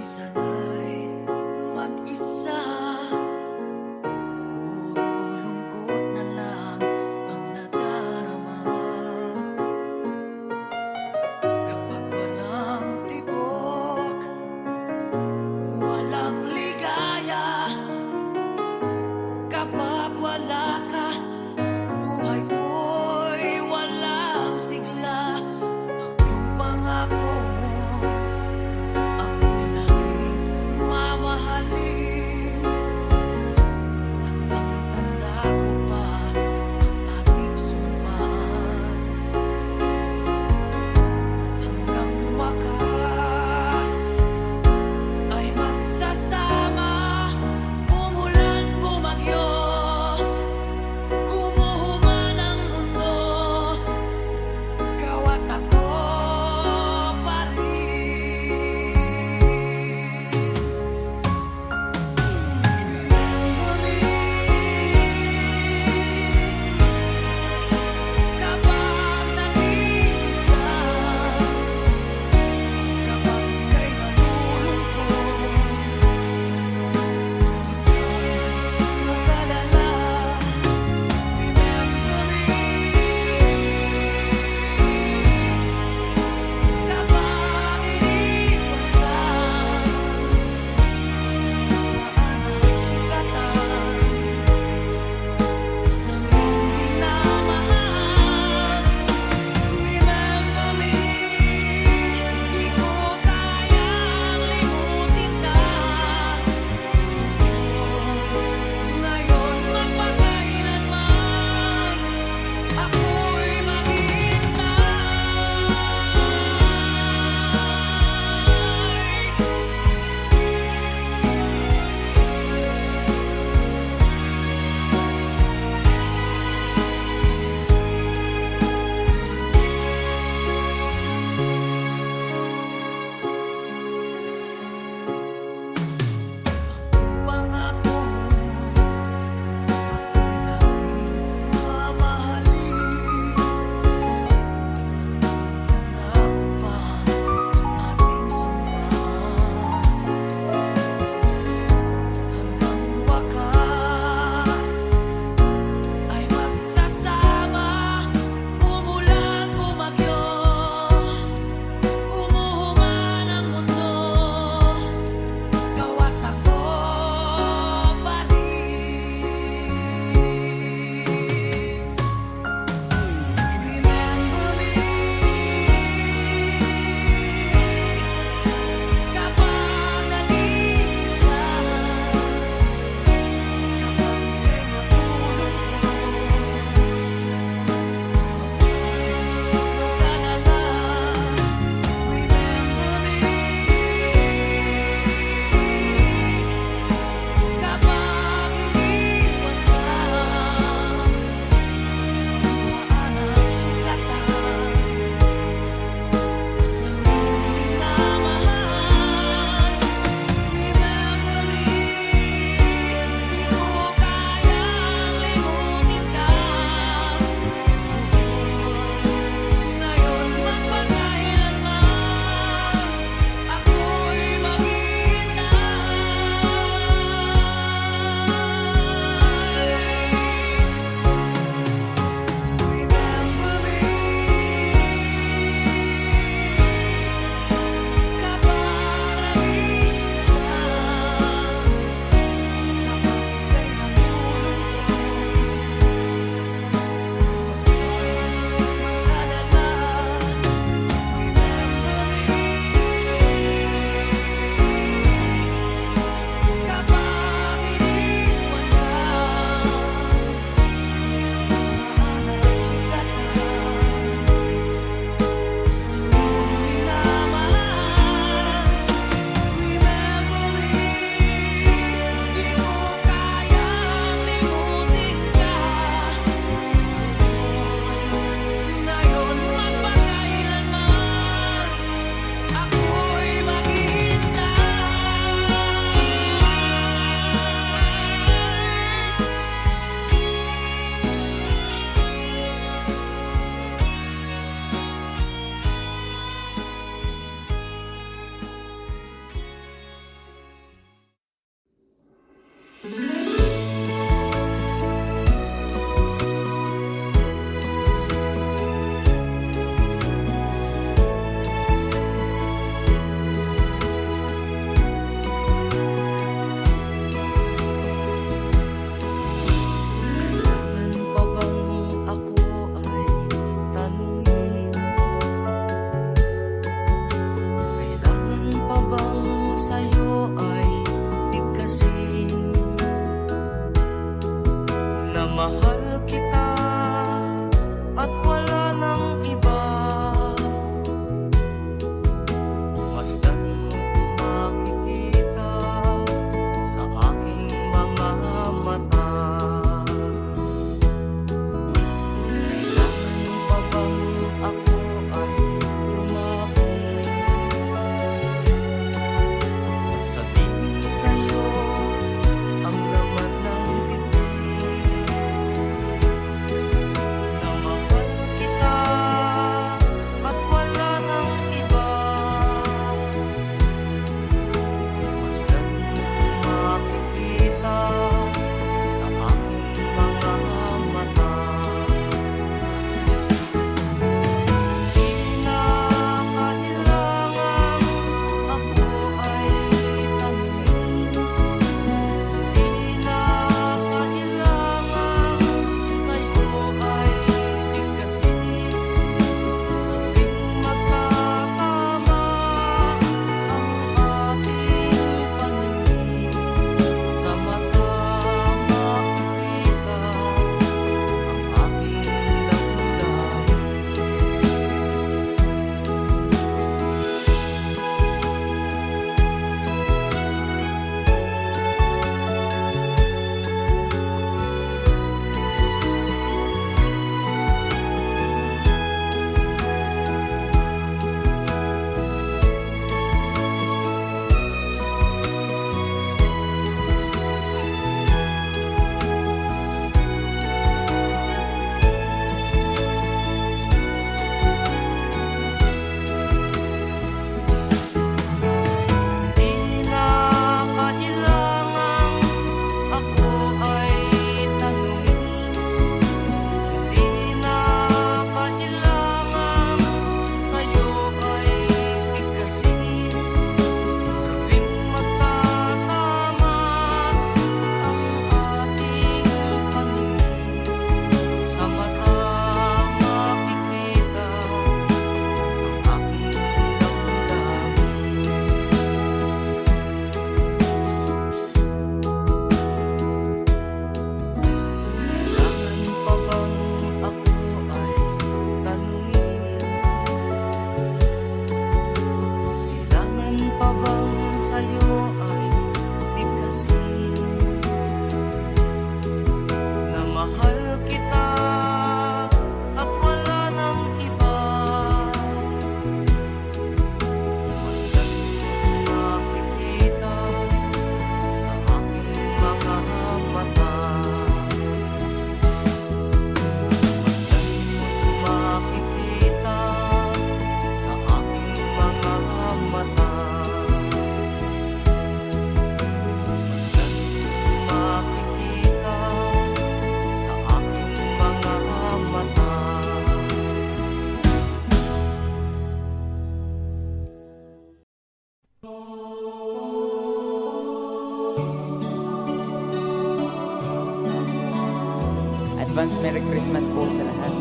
sana'y mag-isa. Puro lungkot na lang ang nadarama. Kapag walang tibok, walang ligaya. Kapag wala ka, buhay ko'y walang sigla. Ang iyong pangako, ako'y laging sa'yo ay bigkasin, na mahal kita at wala nang iba. Masdan mo makikita sa aking mga mata. Kailangan pa bang ako ay lumako at sabihin sa'yo ang laman ng bibig, na mahal kita at wala nang iba. Masdan mo makikita sa aking mga mata. Di na kailangan ako ay tanungin, di na kailangan sa'yo ay bigkasin. Sa tuwing magkatama ang ating paningin, sa mata makikita ang aking di na kailangan ako ay tanungin, di na kailangan sa'yo ay bigkasin. Sa tuwing magtatama ang ating paningin, sa mata makikita ang aking Kailangan pa bang ako ay tanungin? Kailangan pa bang sa'yo ay bigkasin, na mahal kita at wala nang iba. Masdan mo makikita sa aking mga mata. Masdan mo makikita sa aking mga mata. Masdan mo makikita sa aking mga mata. Advance Merry Christmas po sa lahat.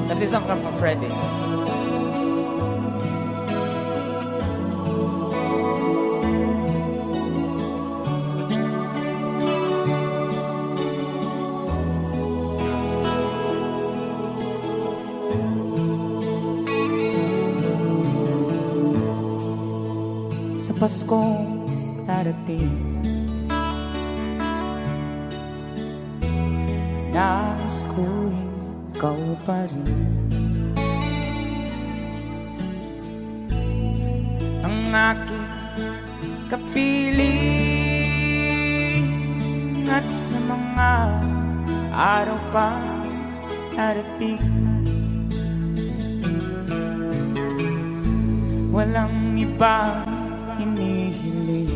That is from Freddy. Sa Paskong darating, nais ko'y ikaw pa rin ang aking kapiling, at sa mga araw pa darating, walang ibang hinihiling.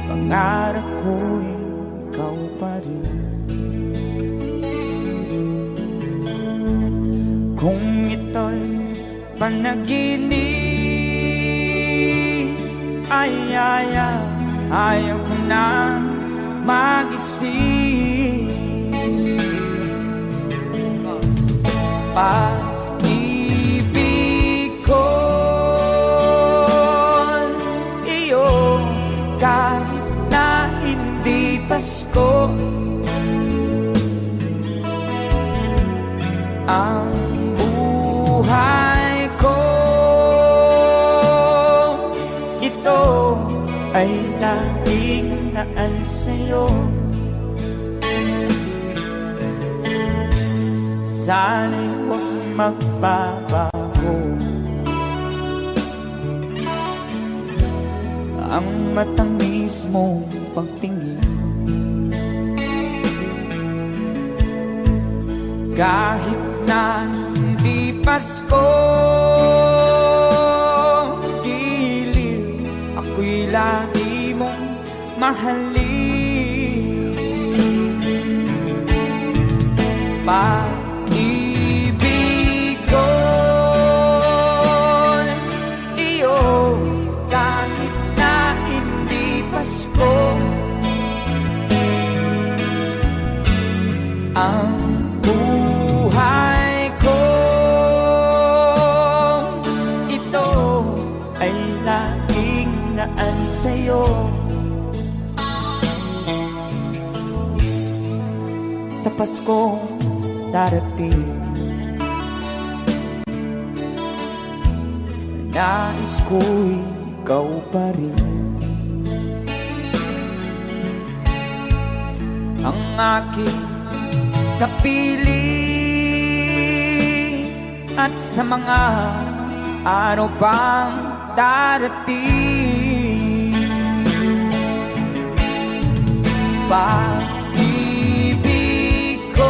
Pangarap ko'y ikaw pa rin. Kung ito'y panaginip, ay ayaw ko nang magising. Pag-ibig ko Diyos. Ang buhay ko, ito ay laging naan sa'yo. Sana'y huwag magbabago ang matamis mong pagtingin. Kahit na hindi Pasko, giliw, ako'y lagi mong mahalin. Pag-ibig ko'y iyo, kahit na hindi Pasko. Ang buhay ko, ito ay laging naan sa'yo. Sa Pasko darating, nais ko'y ikaw pa rin. Ang aking kapili, at sa mga araw pang darating, pag-ibig ko'y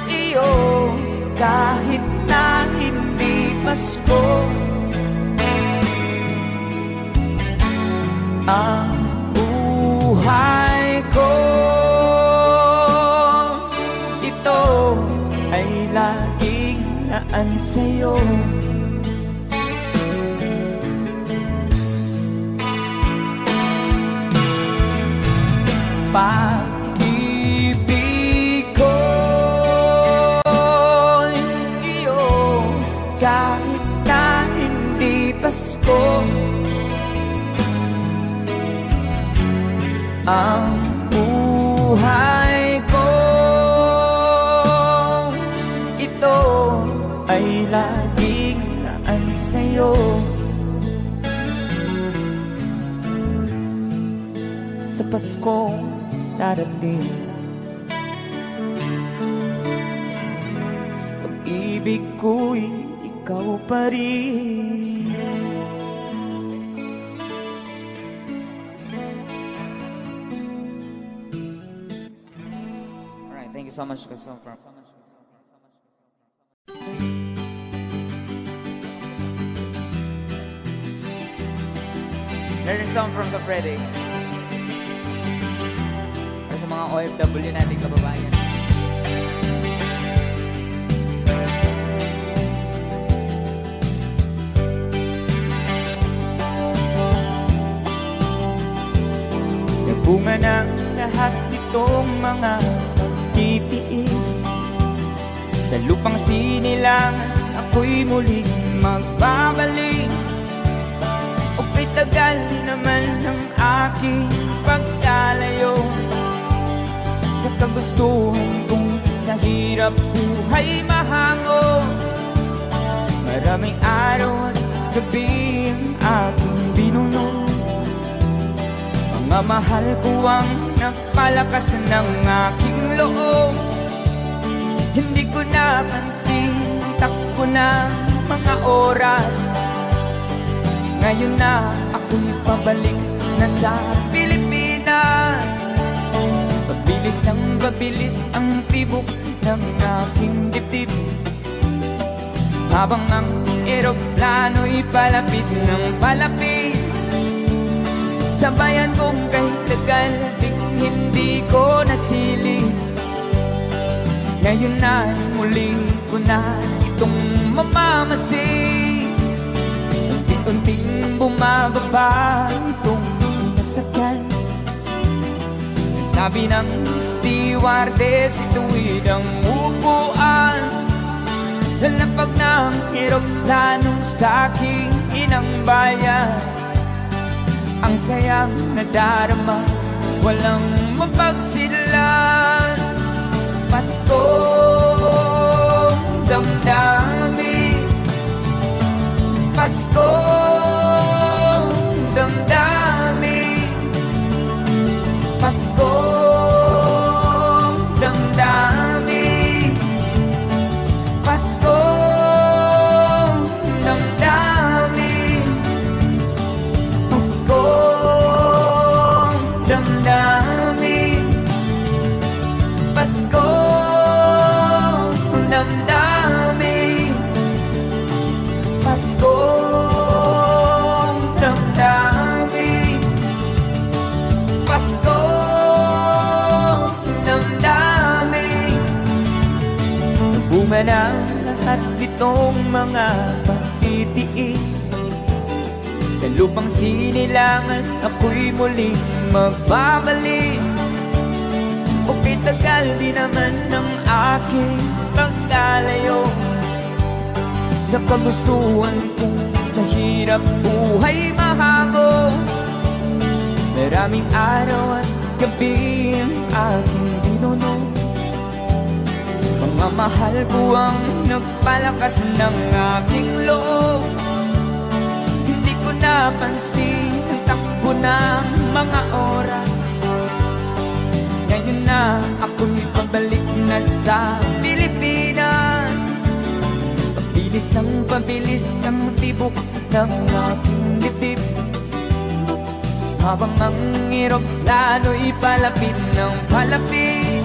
iyo, kahit na hindi Pasko. Ang buhay ko, ito ay laging naan sa'yo. Pag-ibig ko'y iyo, kahit na hindi Pasko. Ang buhay ko, ito ay laging naan sa'yo. Sa Pasko darating, pag-ibig ko'y ikaw pa rin. Alright, thank you so much, Christopher. There's a song from the Freddy. Para sa mga OFW nating kababayan. Nabunga ng lahat itong mga pagtitiis. Sa lupang sinilangan, ako'y muling magbabalik. O kay tagal naman ng aking pagkalayo sa kagustuhan kong sa hirap buhay mahango. Maraming araw at gabi ang aking binuno. Mga mahal ko ang nagpalakas ng aking loob. Hindi ko napansin ang takbo ng mga oras. Ngayon na ako'y pabalik na sa Pilipinas. Pabilis ang pabilis ang tibok ng aking dibdib, habang ang eroplano'y palapit ng palapit. Sa bayan kong kahit tagal hindi ko nasilip. Ngayon na muli ko na itong mamamasid. Unti-unting bumababa itong sinasakyan. Sabi ng stewardess, ituwid ang upuan. Lalapag ng eroplano sa aking inang bayan. Ang sayang nadarama walang mapagsilan. Paskong damdamin, Paskong damdamin, Paskong damdamin, Paskong damdamin, Paskong damdamin, Paskong damdamin, Paskong damdamin, Paskong damdamin. Bunga ng lahat itong mga pagtitiis, sa lupang sinilangan ako'y muling magbabalik. Okay, tagal di naman ng aking pagkalayo sa kagustuhan ko, sa hirap buhay mahago. Maraming araw at gabi ang aking binuno, mga mahal ko ang nagpalakas ng aking loob. Hindi ko napansin ang takbo ng mga oras. Ngayon na ako'y pabalik na sa Pilipinas. Pabilis ang tibok ng aking dibdib, habang ang eroplano'y palapit ng palapit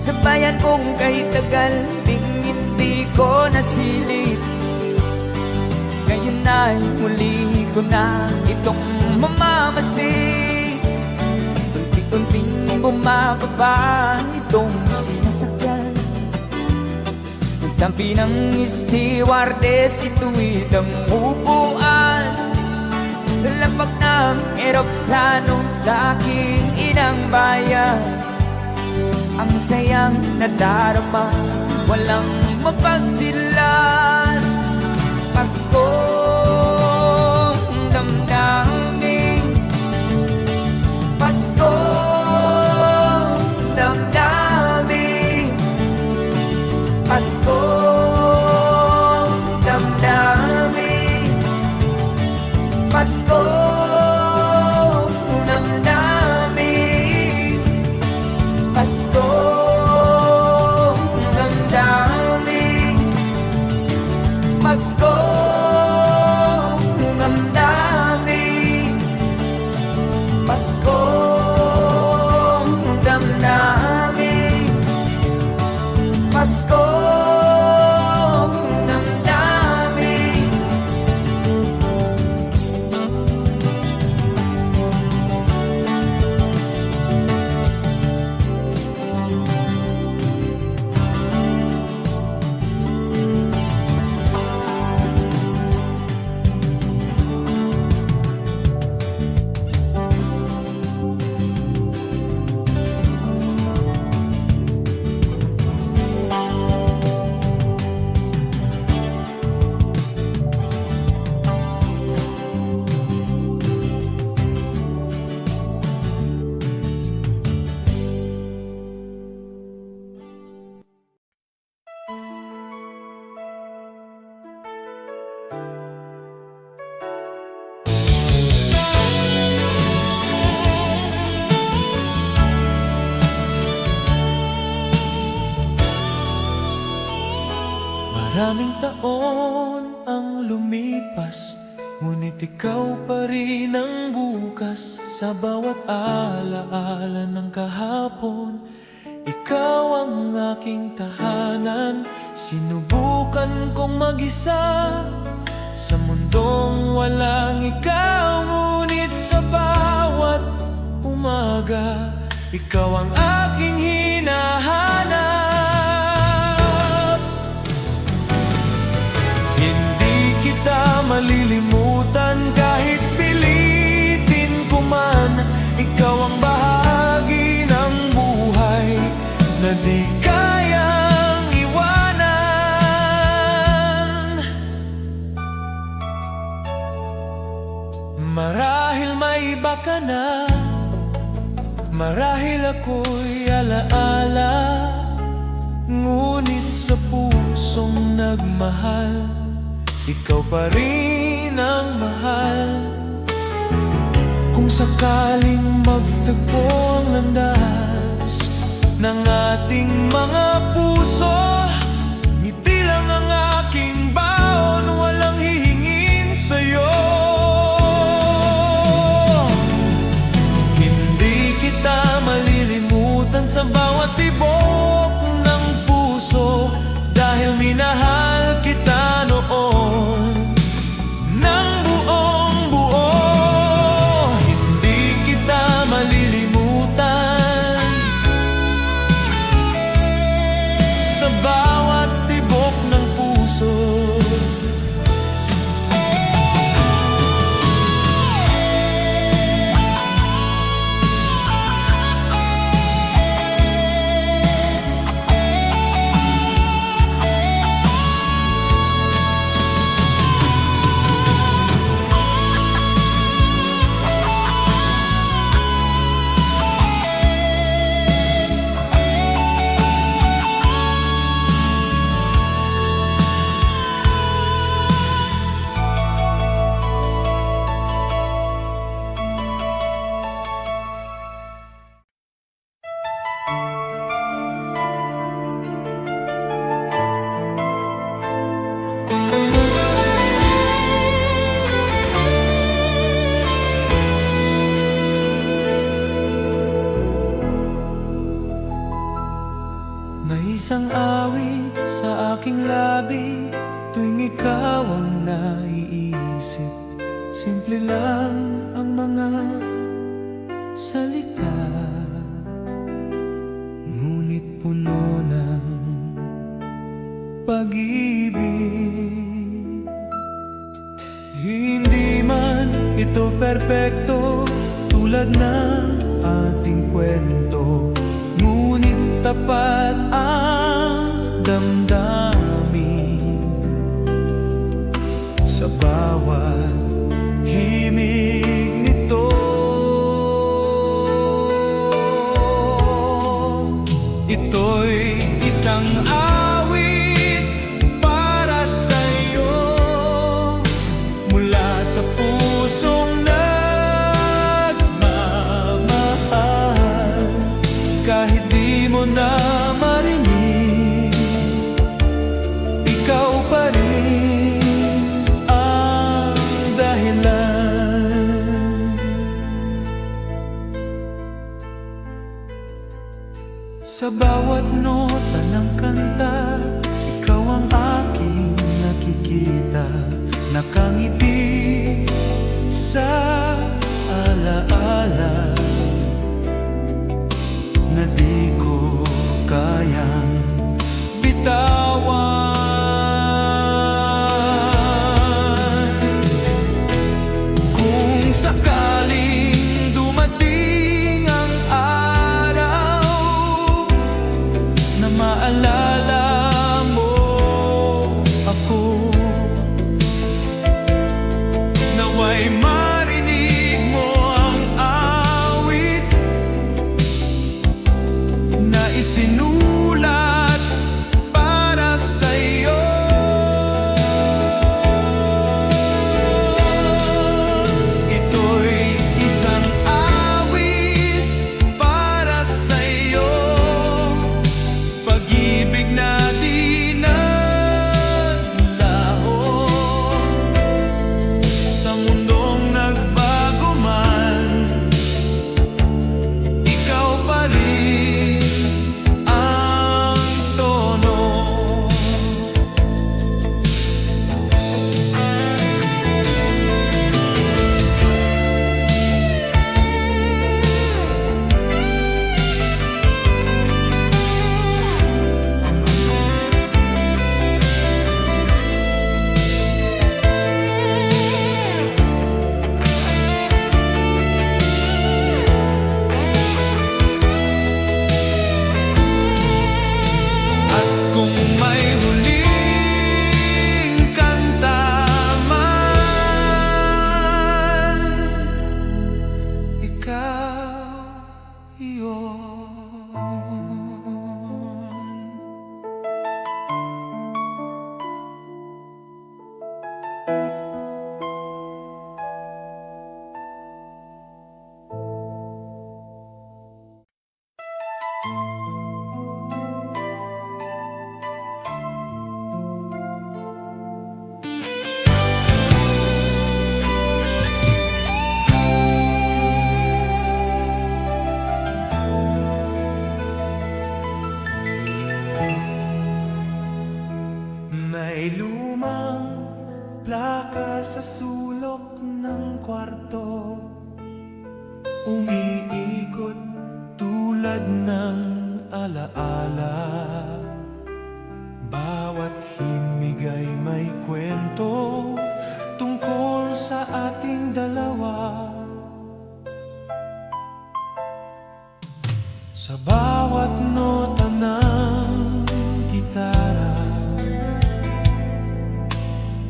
sa bayan kong kahit tagal ding hindi ko nasilip. Ngayon ay muli ko na itong mamamasid. Unti-unting bumababa itong sinasakyan. Nasampi ng stewardess, ituwid ang upuan. Lalapag ng eroplano sa aking inang bayan. Ang sayang nadarama, walang mapagsilan. Paskong damdamin, Paskong damdamin, Paskong damdamin, Paskong damdamin, Paskong damdamin, Paskong damdamin, Paskong damdamin, Paskong damdamin. Maraming taon ang lumipas, ngunit ikaw pa rin ang bukas. Sa bawat alaala ng kahapon, ikaw ang aking tahanan. Sinubukan kong mag-isa sa mundong walang ikaw, ngunit sa bawat umaga, ikaw ang aking hinahanap. Malilimutan kahit pilitin ko man. Ikaw ang bahagi ng buhay na di kayang iwanan. Marahil may iba ka na, Marahil ako'y alaala, ngunit sa pusong nagmahal, ikaw pa rin ang mahal. Kung sakaling magtagpo ang landas ng ating mga puso, ngiti lang ang aking baon, walang hihingin sa'yo. Hindi kita malilimutan sa bawat tibok ng puso, dahil minahal kita noon ng buong buo. Hindi kita malilimutan sa bawat tibok ng puso. May isang awit sa aking labi tuwing ikaw ang naiisip. Simple lang ang mga salita, ngunit puno ng pag-ibig. Hindi man ito perpekto tulad ng ating kwento, ngunit tapat ang damdamin sa bawat himig nito. Ito'y isang awit para sa'yo, mula sa pusong nagmamahal. Kahit di mo na marinig, ikaw pa rin ang dahilan. Sa bawat nota ng kanta, ikaw ang aking nakikita. Nakangiti sa alaala na di ko kayang bitawan. Kung sakaling dumating ang araw na maalala mo ako, naway marinig mo ang plaka sa sulok ng kwarto, umiikot tulad ng alaala. Bawat himig ay may kwento tungkol sa ating dalawa. Sa bawat nota ng gitara,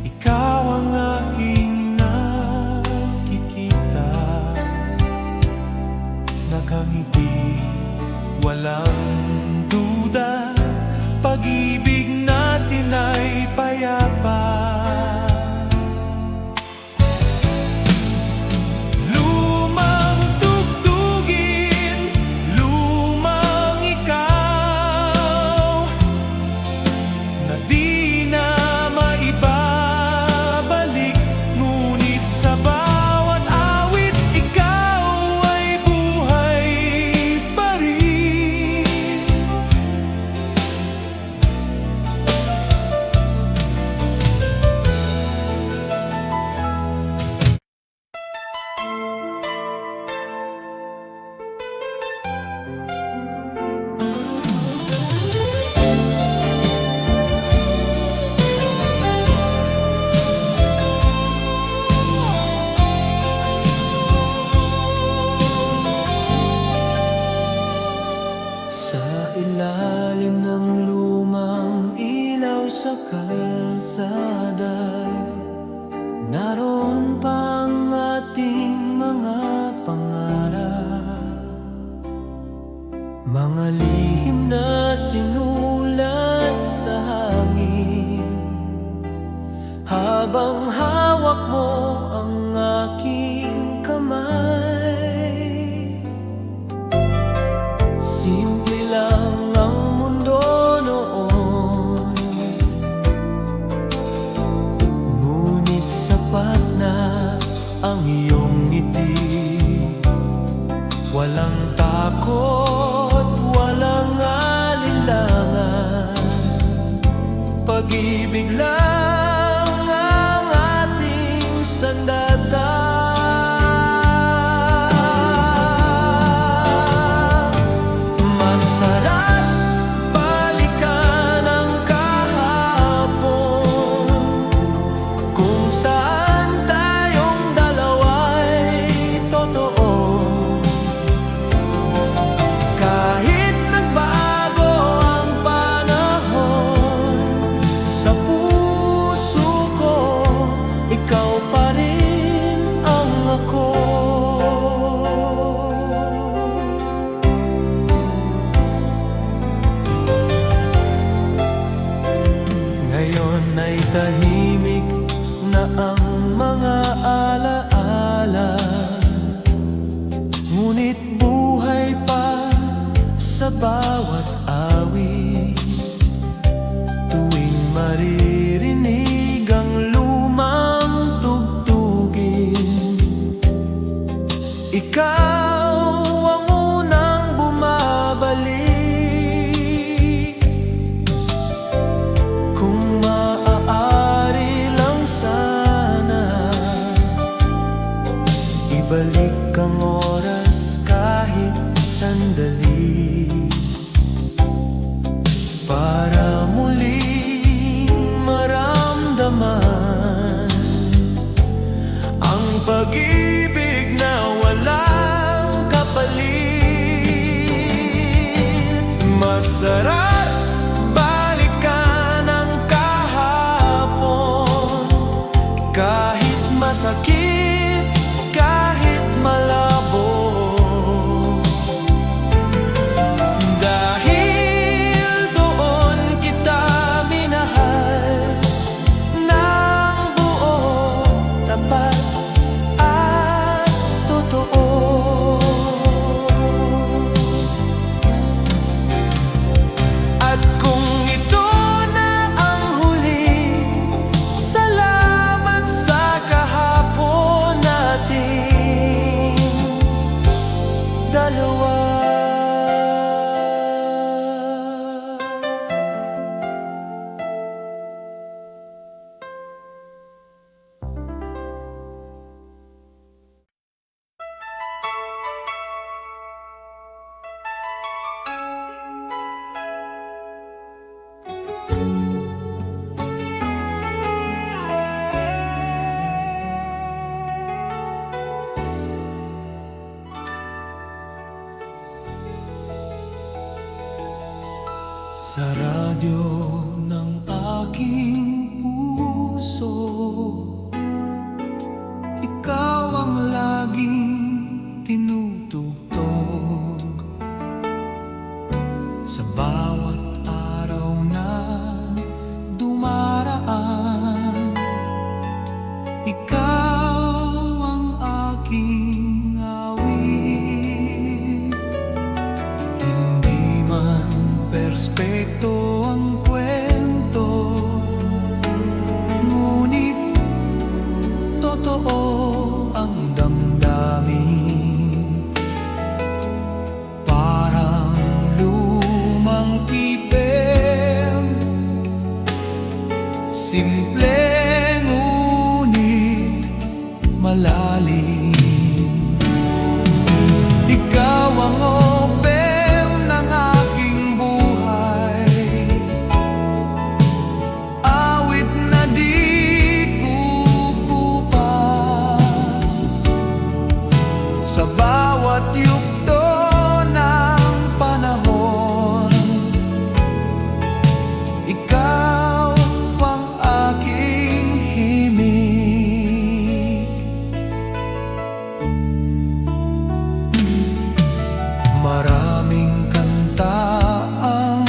ikaw ang aking nakikita. Nakangiti, walang duda, pag-ibig natin ay payapa. Lumang tugtugin, lumang ikaw, na di na maibabalik. Ngunit sa bawat awit, ikaw ay buhay pa rin. Sa ilalim ng lumang ilaw sa kalsada, naroon pa ang ating mga pangarap, mga lihim na sinulat sa hangin. Habang hawak mo ang aking kamay, simple lang ang mundo noon, ngunit sapat na ang iyong ngiti. Walang takot, walang alinlangan, pag-ibig lang ang ating sandata. Masarap balikan ang kahapon, kung saan tayong dalawa'y totoo. Kahit nagbago ang panahon, sa puso ko ikaw pa rin ang ako. Ngayon ay tahimik na ang mga alaala, ngunit buhay pa sa bawat awit. Tuwing maririnig ang lumang tugtugin, ikaw ang unang bumabalik. Kung maaari lang sana, ibalik ang oras kahit sandali, para muling maramdaman ang pag-ibig na walang kapalit. Masarap balikan ang kahapon, kahit masakit, kahit malabo. Dahil doon kita minahal ng buo, tapat at totoo. At kung ito na ang huli, salamat sa kahapon. Sa radyo ng aking puso, ikaw ang laging tinutugtog. Sa bawat araw na dumaraan, ikaw ang aking awit. Hindi man perspekto ang kwento, ngunit totoo ang damdamin. Parang lumang pipem, simple ngunit malalim. Ikaw ang opem ng aking buhay, awit na di kukupas. Sa bawat yugto ng panahon, ikaw ang aking himig. Maraming kanta ang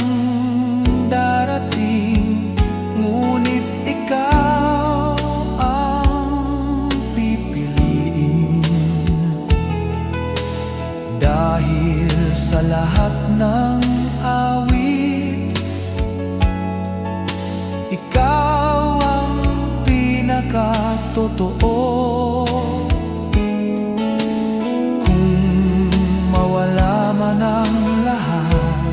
darating, ngunit ikaw ang pipiliin. Dahil sa lahat ng awit, ikaw ang pinakatotoo. Kung mawala man ang lahat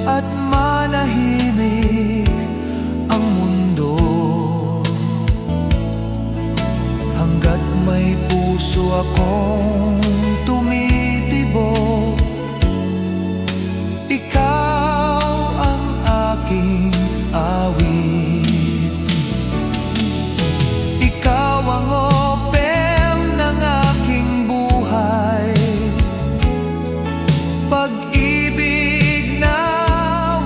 at manahimik ang mundo, hanggat may puso akong tumitibok, ikaw ang aking awit. Ikaw ang opem ng aking buhay, pag-ibig na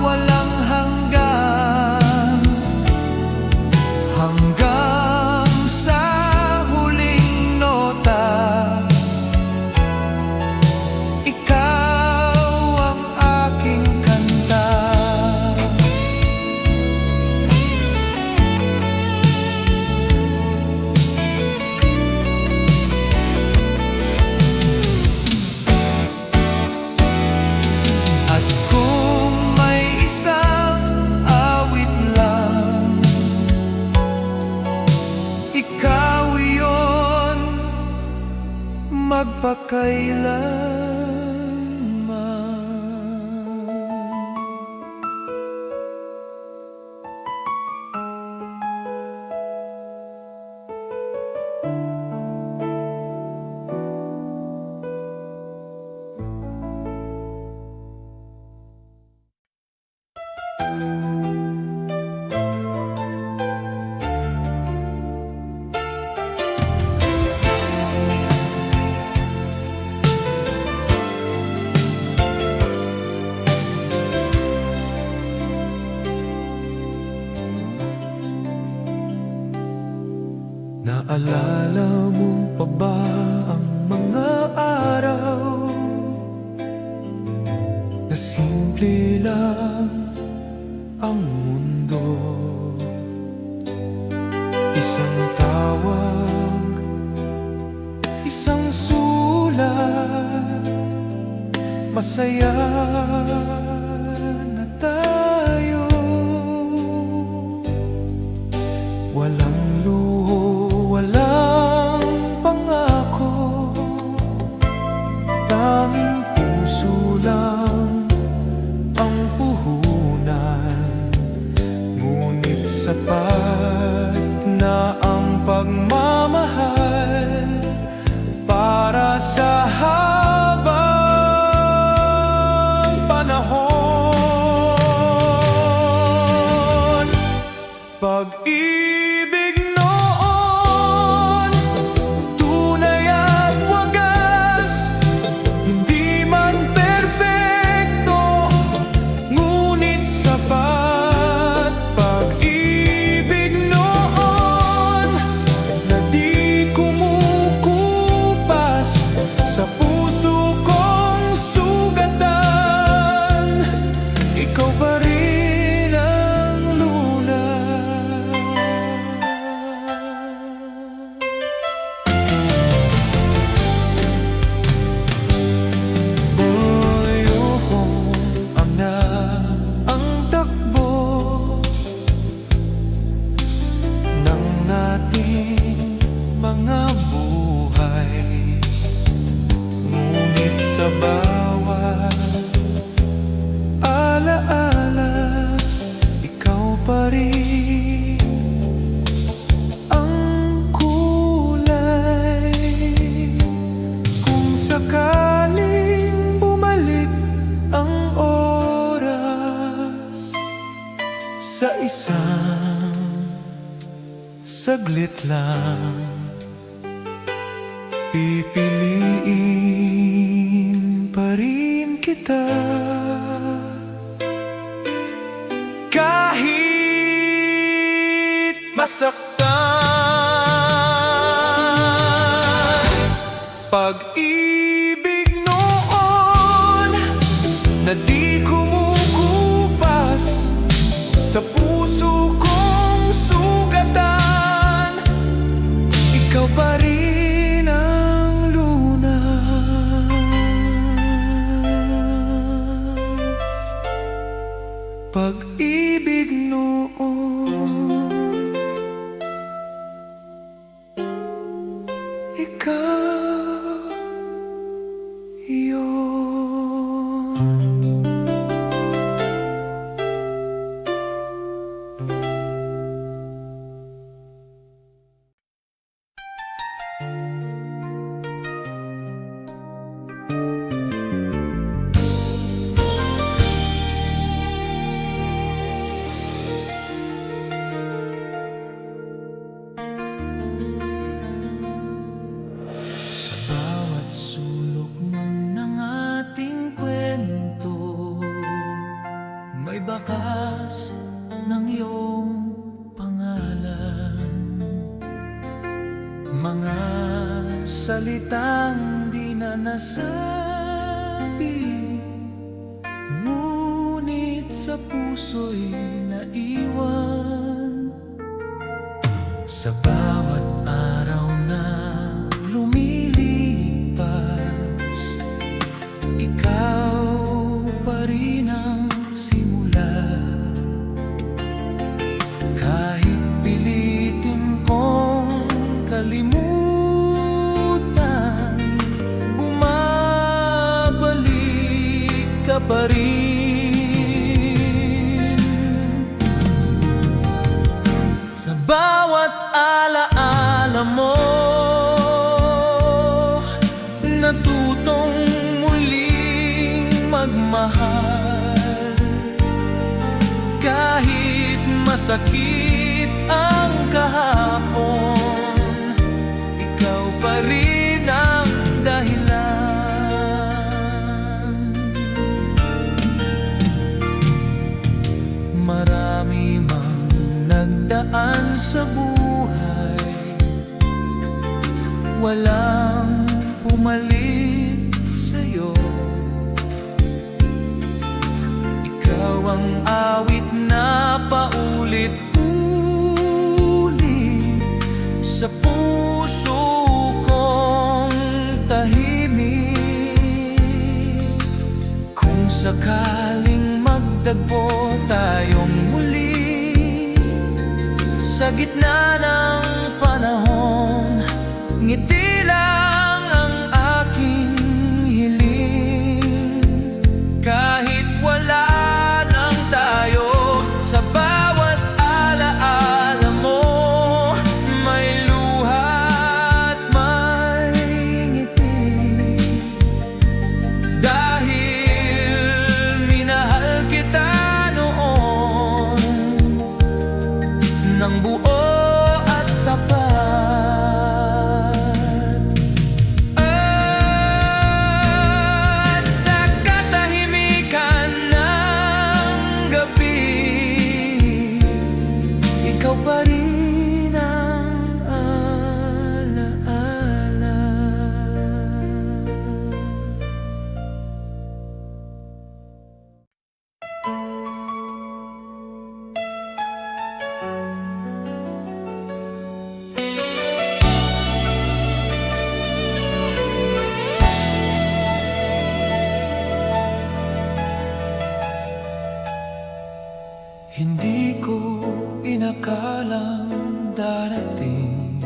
walang hanggan, hanggang sa huling nota. Ikaw ang aking kanta. At kung may isang awit lang, ikaw iyon magpakailanman. Naalala mo pa ba ang mga araw na simple lang ang mundo? Isang tawag, isang sulat, masaya na tayo. Walang luho, walang pangako, tanging puso lang ang puhunan. Ngunit sapat na ang pagmamahal para sa habang panahon. Pag-ibig noon, tunay at wagas, hindi man perpekto ating mga buhay. Ngunit sa bawat alaala, ikaw pa rin ang kulay. Kung sakaling bumalik ang oras sa isang saglit lang, pipiliin pa rin kita. Kahit masaktan, pag-ibig noon na di kumukupas sa puso kong sugatan, ikaw pa rin ang lunas. Pag-ibig noon, ikaw yun. Sa bawat sulok ng ating kwento, may bakas ng iyong pangalan. Mga salitang di na nasabi, ngunit sa puso'y naiwan. Sa bawat araw na lumilipas, ikaw pa rin ang simula. Kahit pilitin kong kalimutan, bumabalik ka pa rin. Sa bawat alaala mo, natutong muling magmahal. Kahit masakit ang kahapon, ikaw pa rin ang dahilan. Marami mang nagdaan sa buhay, walang pumalit sa'yo. Ikaw ang awit na paulit-ulit sa puso kong tahimik. Kung sakaling magdagpo tayong muli sa gitna ng panahon, ngiti lang ang aking hiling. Kahit wala nang tayo, sa bawat alaala mo, may luha at may ngiti. Dahil minahal kita noon ng buo at tapat. At sa katahimikan ng gabi, ikaw pa rin ang alaala. Hindi ko inakalang darating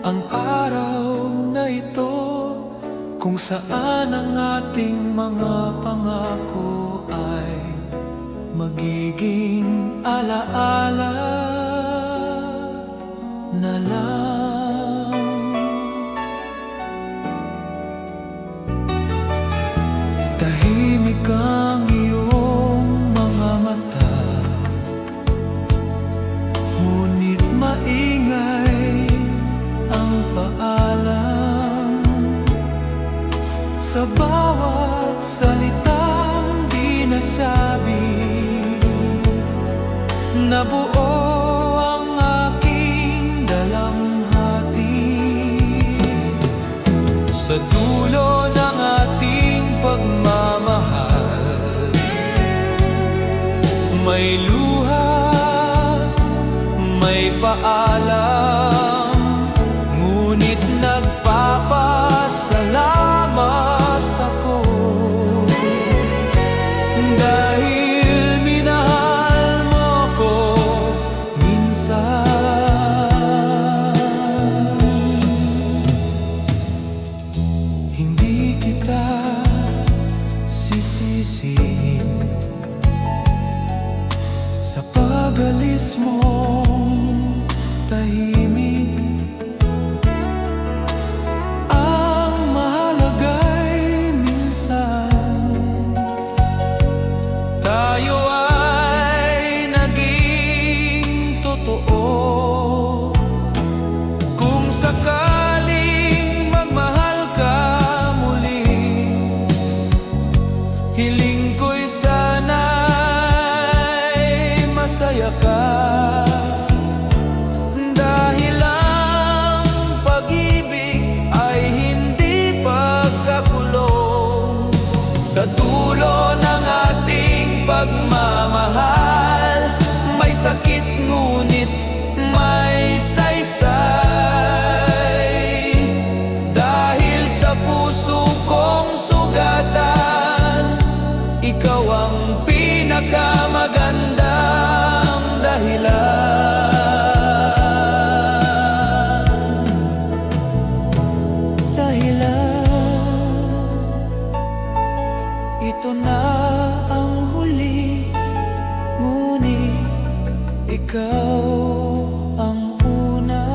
ang araw na ito kung saan ang ating mga pangako ay magiging alaala na lang. Tahimik ang iyong mga mata, ngunit maingay ang paalam sa bawat salitang di nasabi. Nabuo ang aking dalamhati sa dulo ng ating pagmamahal. May luha, may paalam, ngunit nagpapasalamat ako dahil minahal mo ko minsan. Hindi kita sisisihin sa pag-alis mong tahimik. Ang mahalaga'y minsan tayo ay naging totoo. Kung sakaling magmahal ka muli, hiling ko'y sana'y masaya ka, dahil ang pag-ibig ay hindi pagkakulong. Sa dulo ng ating pagmamahal, may sakit ngunit may saysay, dahil sa puso kong sugatan, ikaw ang pinakamagandang dahilan. Ito na ang huli, ngunit ikaw ang una.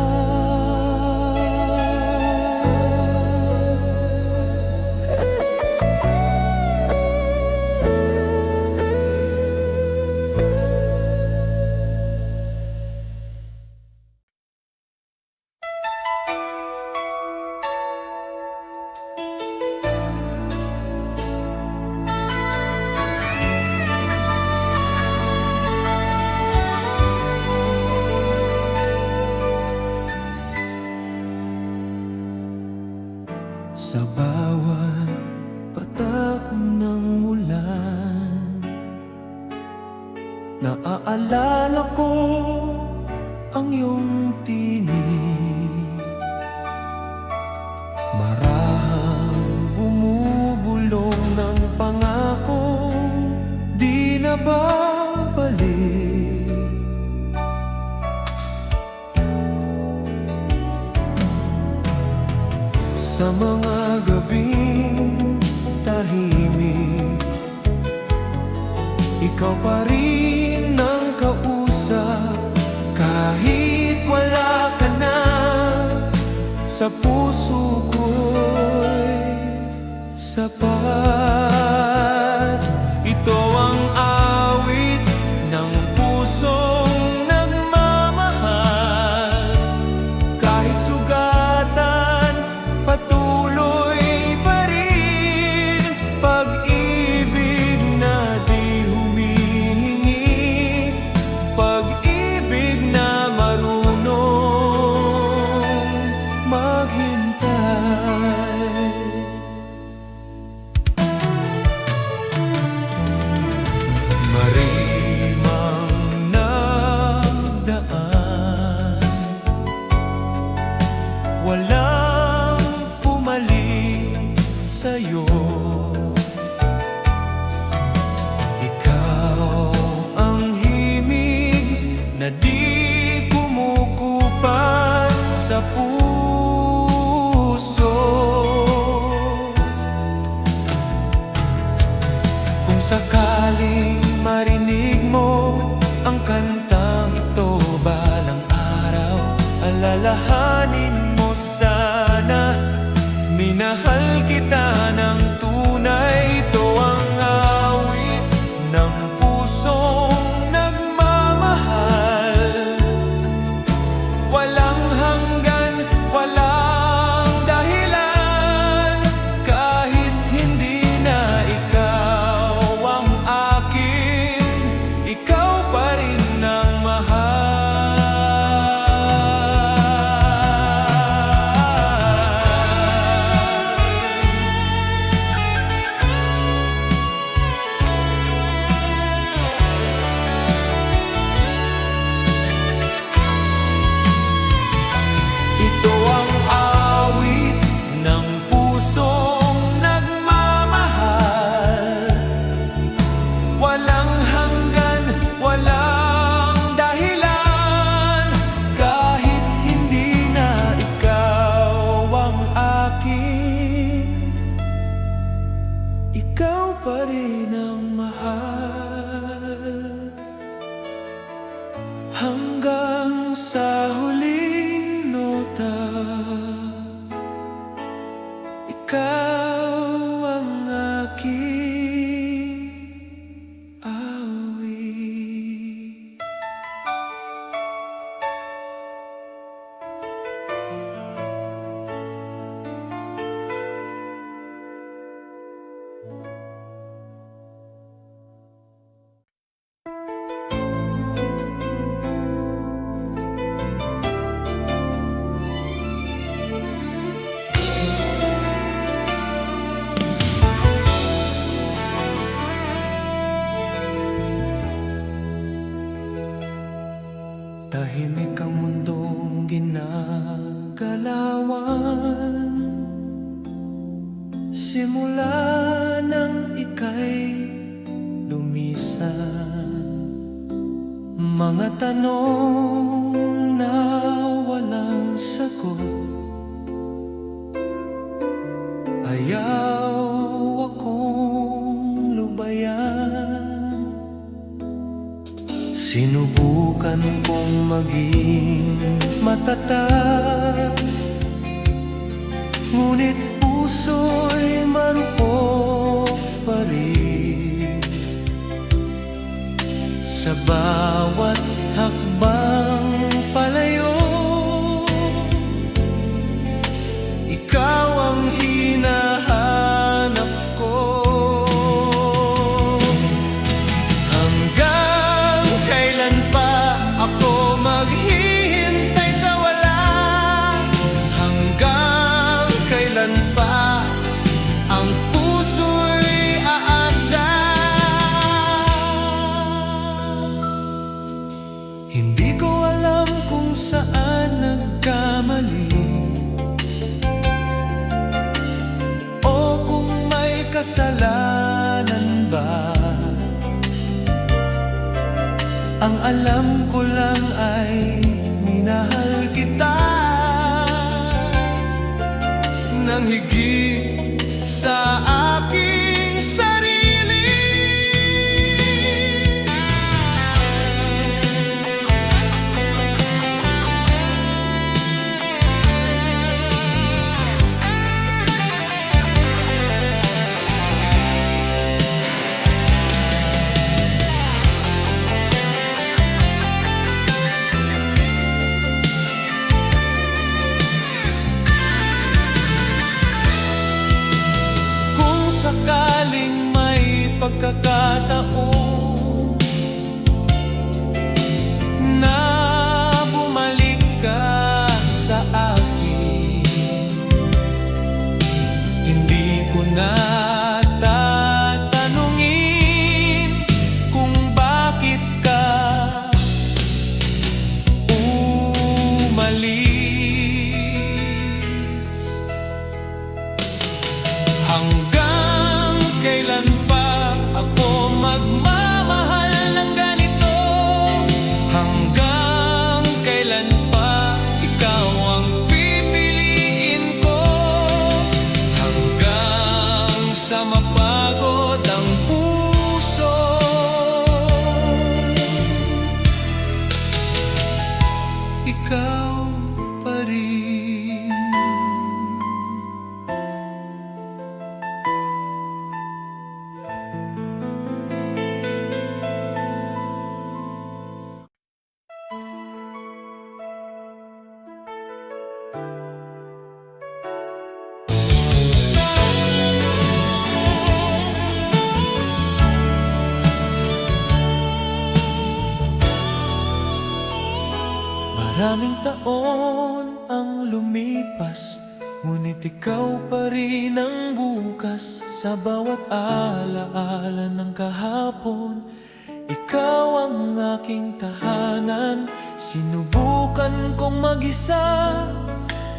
Sa bawat patak ng ulan, naaalala ko ang iyong tinig. Marahang bumubulong ng pangakong di na babalik. Sa mga gabing tahimik, ikaw pa rin ang kausap. Kahit wala ka na, sa puso ko'y sapat. Ito ang awit ng pusong nagmamahal. Kahit sugatan, patuloy pa rin. Pag-ibig na di humihingi, pag-ibig na marunong maghintay. Marimang nagdaan, walang pumalit sa'yo. Ikaw ang himig na di alalahanin mo sana, minahal kita ng tunay. Ito ang awit ng pusong nagmamahal. Walang hanggan, walang dahilan, kahit hindi na ikaw ang akin, ikaw pa rin ang mahal. Ito ang awit ng pusong nagmamahal. Walang hanggan, walang dahilan, kahit hindi na ikaw ang akin, ikaw pa rin ang mahal. Hanggang sa huling nota, ikaw ang aking awit. Tahimik ang mundong ginagalawan, simula nang ika'y lumisan. Mga tanong na walang sagot, ayaw akong lubayan. Sinubukan kong maging matatag, ngunit puso'y marupok pa rin. Sa bawat hakbang palayo, ikaw ang hinahanap ko. Hanggang kailan pa ako maghihintay sa wala? Hanggang kailan pa ang puso'y aasa? Hindi ko alam kung saan nagkamali, o kung may kasalanan ba. Ang alam ko lang ay minahal kita nang higit sa aking sarili. Sakaling may pagkakataon na bumalik ka sa akin, hindi ko na tatanungin kung bakit ka umalis. Hanggang kailan pa ako magmamahal ng ganito? Hanggang kailan pa ikaw ang pipiliin ko? Hanggang sa mapagod ang puso, ikaw Maraming taon ang lumipas, ngunit ikaw pa rin ang bukas. Sa bawat alaala ng kahapon, ikaw ang aking tahanan. Sinubukan kong mag-isa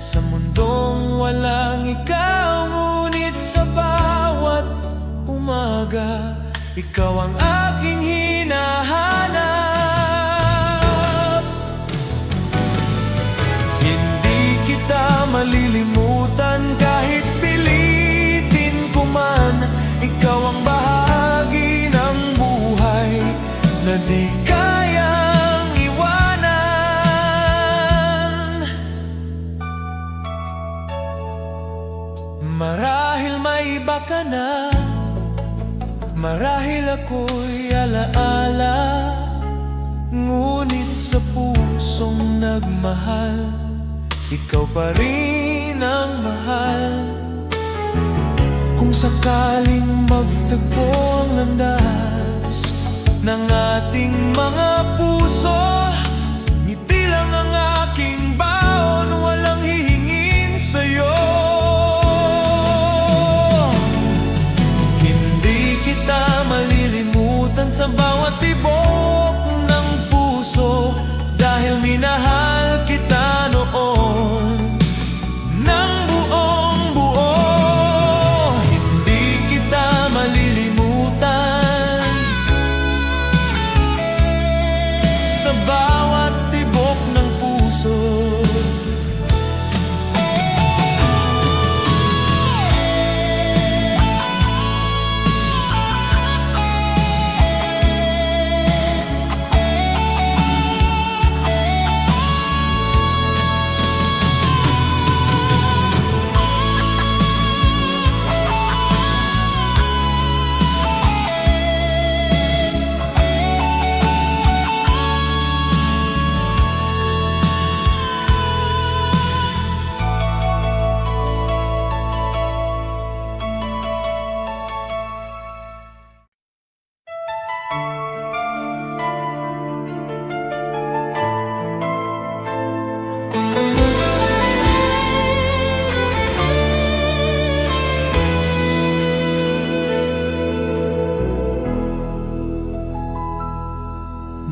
sa mundong walang ikaw, ngunit sa bawat umaga, ikaw ang aking hinahanap. Hindi kita malilimutan kahit pilitin ko man. Ikaw ang bahagi ng buhay na di kayang iwanan. Marahil may iba ka na, marahil ako'y alaala, ngunit sa pusong nagmahal, ikaw pa rin ang mahal. Kung sakaling magtagpo ang landas ng ating mga puso, ngiti lang ang aking baon, walang hihingin sa'yo. Sa bawat tibok ng puso, dahil minahal kita noon ng buong buo. Hindi kita malilimutan sa bawat tibok ng puso.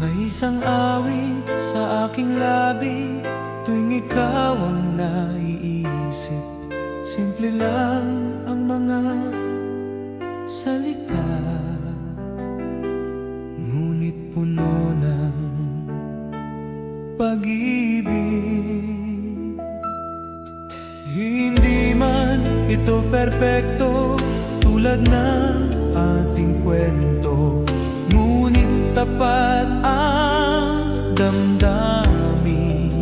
May isang awit sa aking labi tuwing ikaw ang naiisip. Simple lang ang mga salita, ngunit puno ng pag-ibig. Hindi man ito perpekto tulad ng ating kwento, ngunit tapat ang damdamin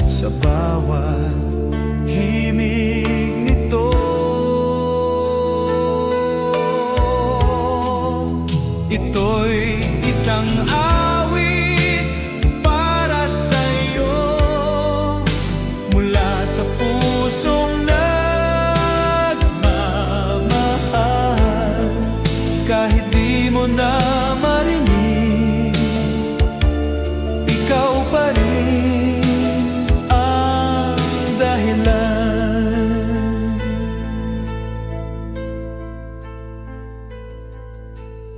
sa bawat himig nito. Ito'y isang awit para sa'yo, mula sa pusong nagmamahal. Kahit di mo na marinig, ikaw pa rin ang dahilan.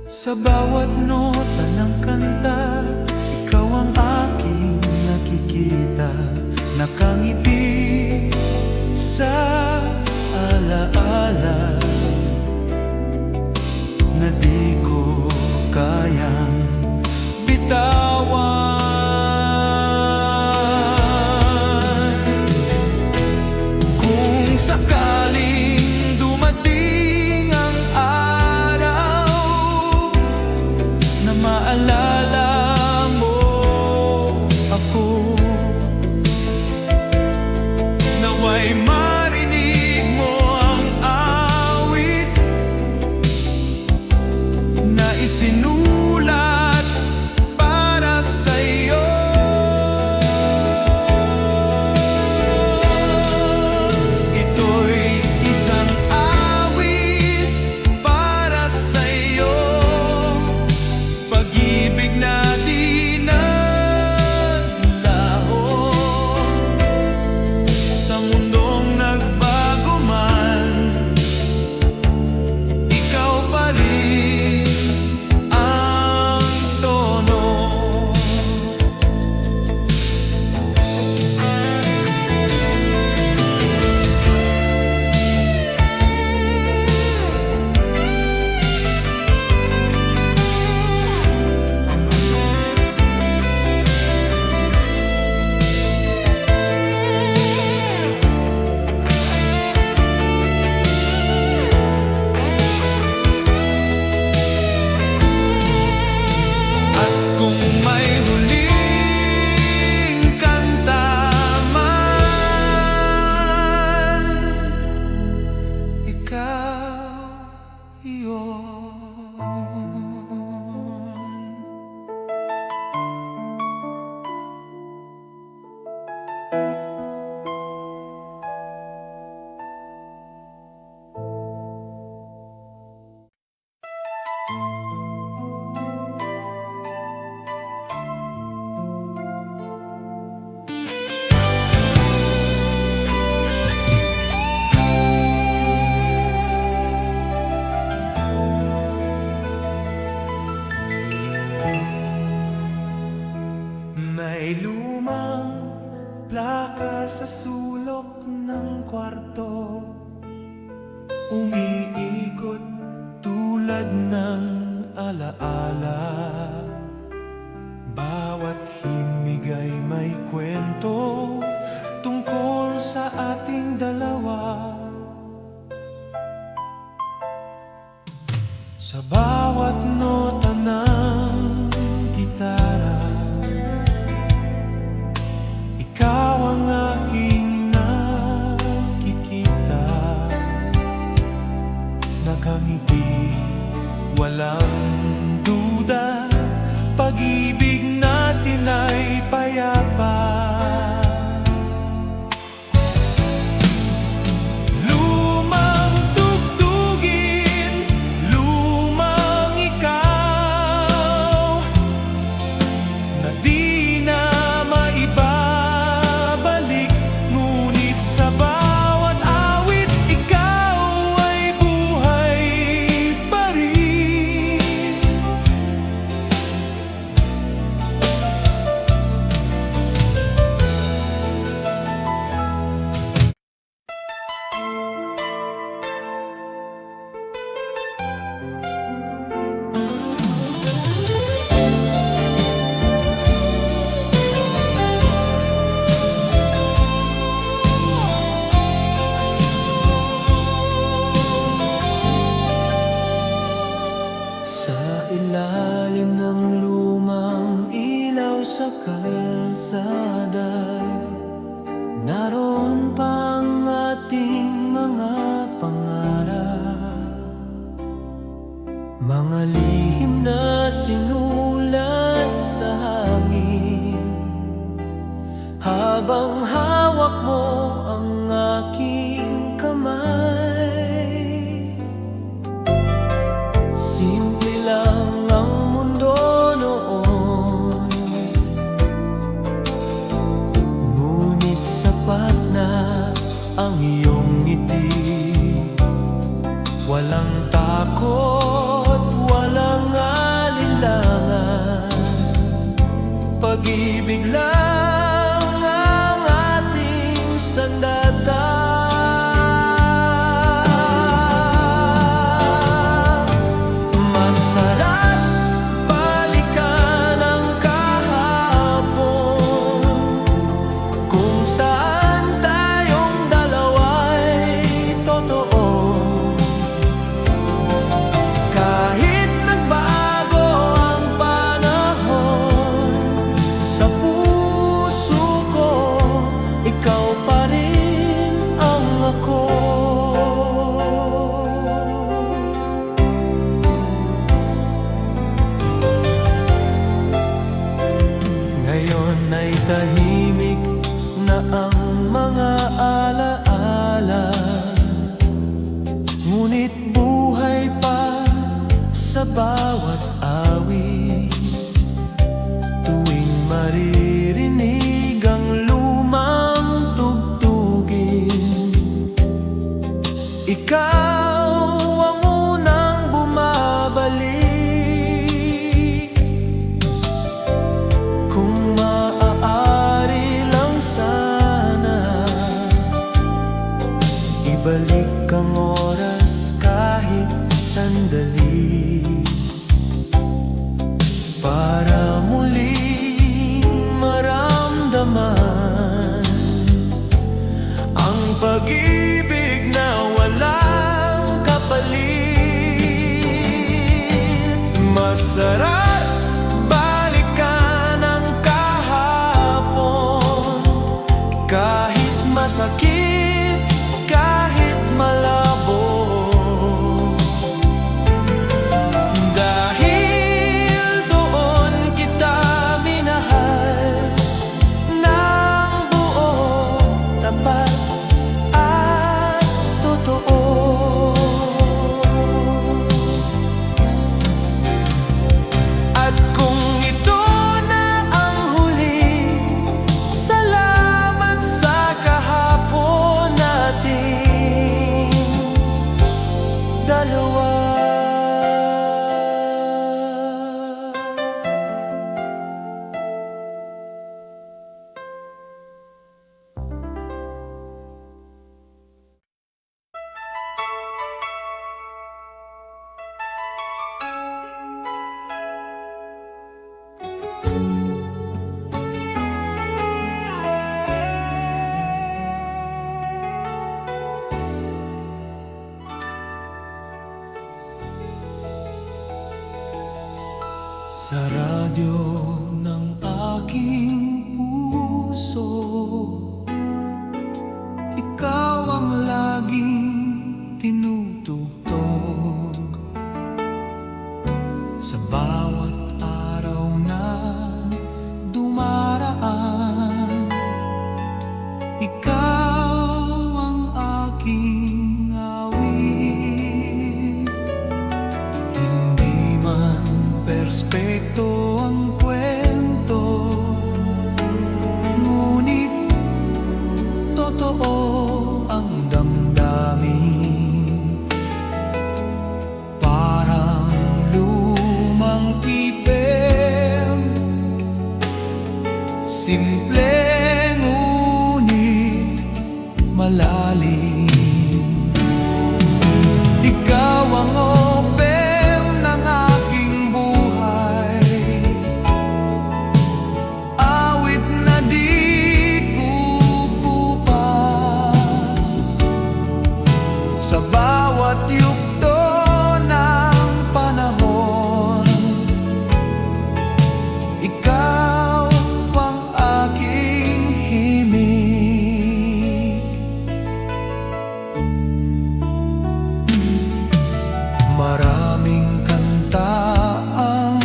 Sa bawat nota ng kanta, ikaw ang aking nakikita. Nakangiti sa alaala na di ko kayang bitawan. Kung sakaling dumating ang araw May lumang plaka sa sulok ng kwarto, umiikot tulad ng alaala. Bawat himig ay may kwento tungkol sa ating dalawa. Sa bawat nota ng gitara, ikaw ang aking nakikita. Nakangiti, walang duda, pag-ibig natin ay payapa. Lumang tugtugin, lumang ikaw, na di na maibabalik. Ngunit sa bawat awit, ikaw ay buhay pa rin. Sa ilalim ng lumang ilaw sa kalsada, naroon pa ang ating mga pangarap, mga lihim na sinulat sa hangin. Habang hawak mo ang aking kamay, simple lang ang mundo noon, ngunit sapat na ang iyong ngiti. Walang takot, walang alinlangan, pag-ibig lang ang ating sandata. Masarap balikan ang kahapon, kung saan tayong dalawa'y totoo. Kahit nagbago ang panahon, sa puso ko ikaw pa rin ang ako. Ngayon ay tahimik na ang mga alaala, ngunit buhay pa sa bawat awit. Tuwing maririnig ang lumang tugtugin, ikaw ang unang bumabalik. Kung maaari lang sana, ibalik ang oras kahit sandali, para muling maramdaman ang pag-ibig na walang kapalit. Masarap balikan ang kahapon, kahit masakit, kahit malabo. Dahil doon kita minahal ng buo, tapat at totoo. Sa radyo ng aking puso, ikaw ang laging tinutugtog. Sa bawat araw na dumaraan, ikaw ang aking awit. Hindi man perspekto ang kwento, ngunit totoo ang damdamin. Parang lumang pipem, simple ngunit malalim. Ikaw ang opem ng aking buhay, awit na di kukupas. Sa bawat yugto ng panahon, ikaw ang aking himig. Maraming kanta ang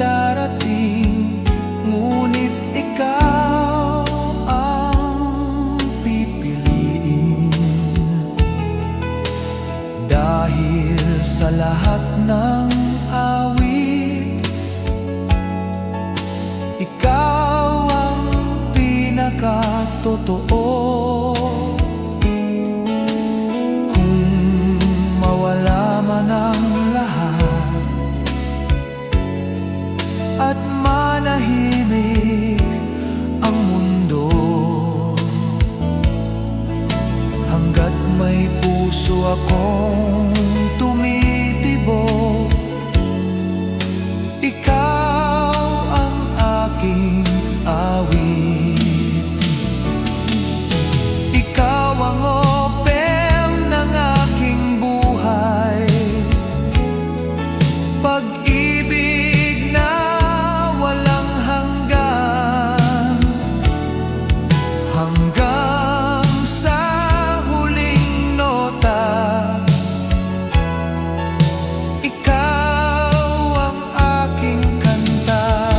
darating, ngunit ikaw ang pipiliin. Dahil sa lahat ng awit, ikaw ang pinakatotoo. Kung mawala man ang lahat at manahimik ang mundo, hanggat may puso akong tumitibok, ikaw ang aking awit. Ikaw ang opem ng aking buhay, pag-ibig na walang hanggan, hanggang sa huling nota. Ikaw ang aking kanta.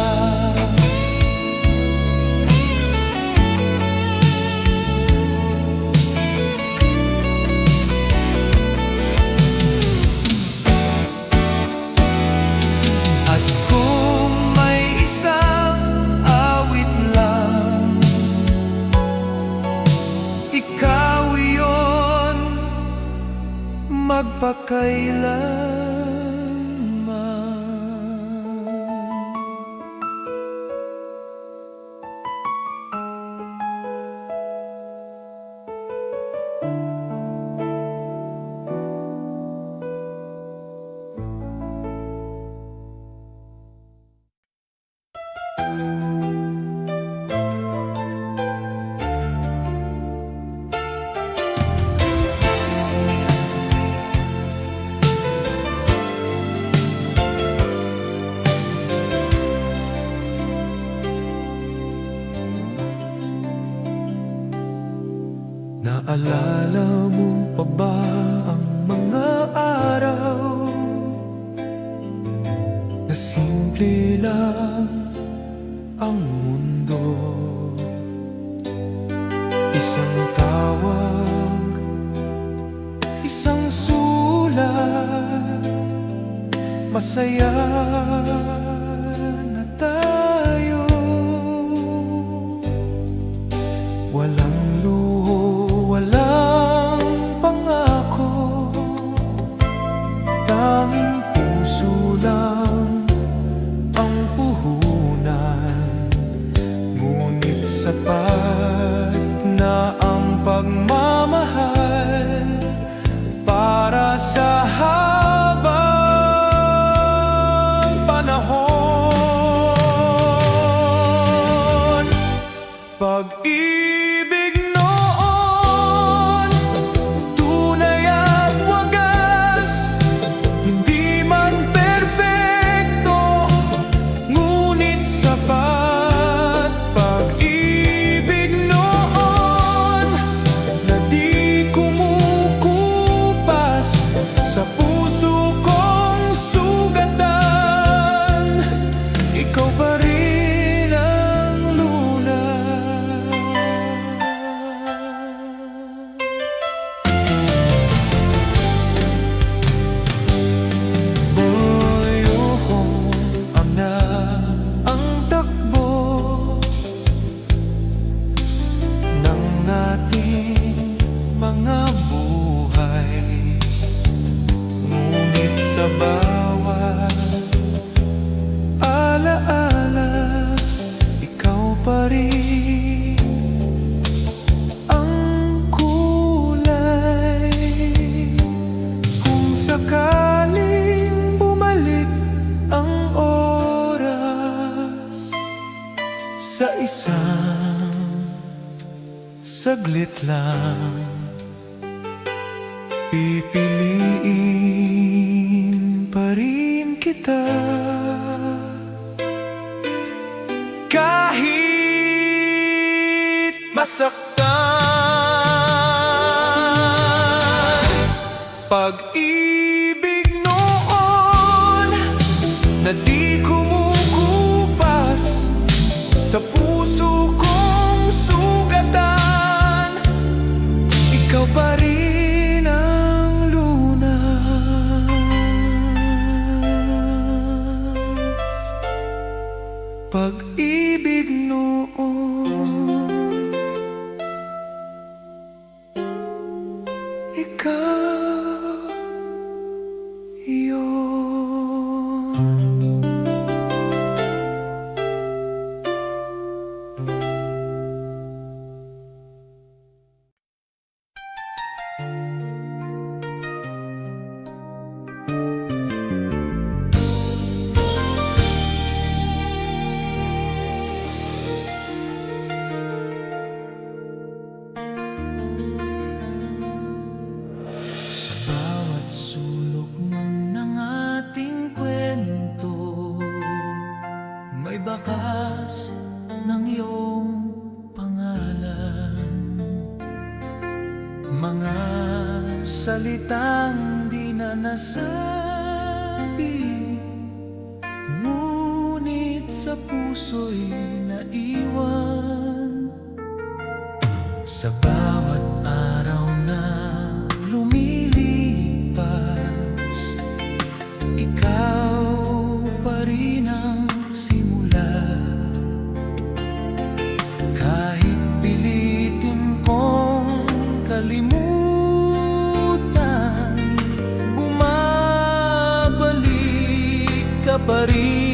At kung may isang awit lang, ikaw iyon magpakailanman. Naalala mo pa ba ang mga araw na simple lang ang mundo? Isang tawag, isang sulat, masaya na tayo. Walang luho, walang pangako, tanging puso lang ang puhunan. Ngunit sapat na ang pagmamahal para sa habang panahon. Pag-ibig noon, tunay at wagas, hindi man perpekto Sa isang saglit lang, pipiliin pa rin kita. Kahit masaktan, pag-ibig noon na di kumukupas sa puso kong sugatan, ikaw pa rin ang lunas. Pag-ibig noon, ikaw yun. Bawat sulok ng ating kwento, may bakas ng iyong pangalan. Mga salitang di na nasabi, ngunit sa puso'y naiwan. Sa bawat araw na lumilipas, ikaw pa rin ang simula. Kahit pilitin kong kalimutan, bumabalik ka pa rin.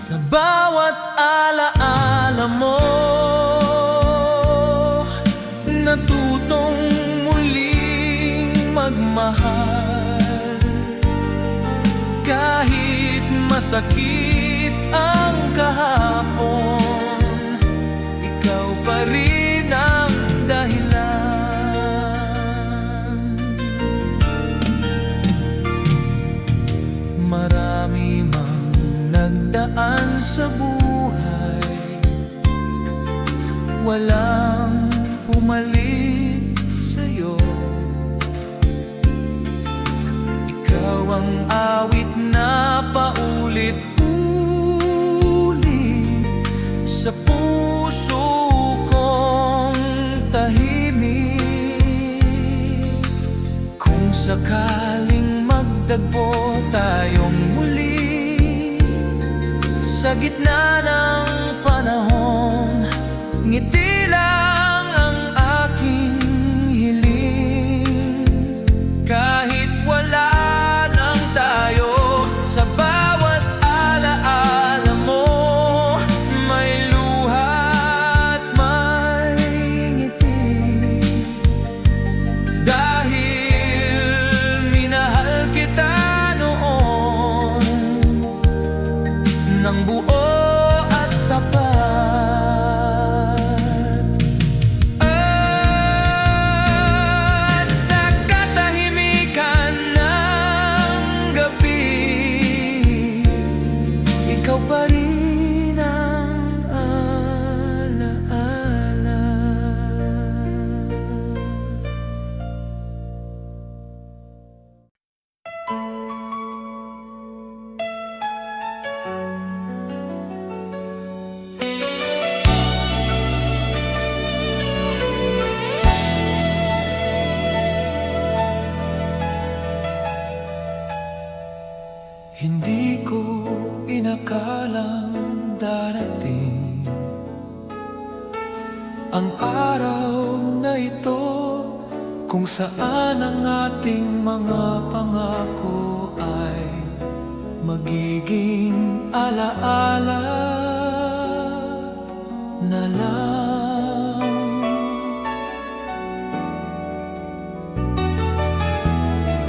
Sa bawat alaala mo, natutong muling magmahal. Kahit masakit ang kahapon, ikaw pa rin ang dahilan. Marami mang nagdaan sa buhay, walang pumalit sa'yo. Ikaw ang awit na paulit-ulit sa puso kong tahimik. Kung sakaling magdagpo tayong muli sa gitna ng panahon, ngiti lang ang aking hiling. Kahit wala nang tayo, sa bawat alaala mo, may luha at may ngiti. Dahil minahal kita noon ng buo at tapat. At sa katahimikan ng gabi, ikaw pa rin ang alaala. Hindi ko inakalang darating ang araw na ito, kung saan ang ating mga pangako ay magiging alaala na lang.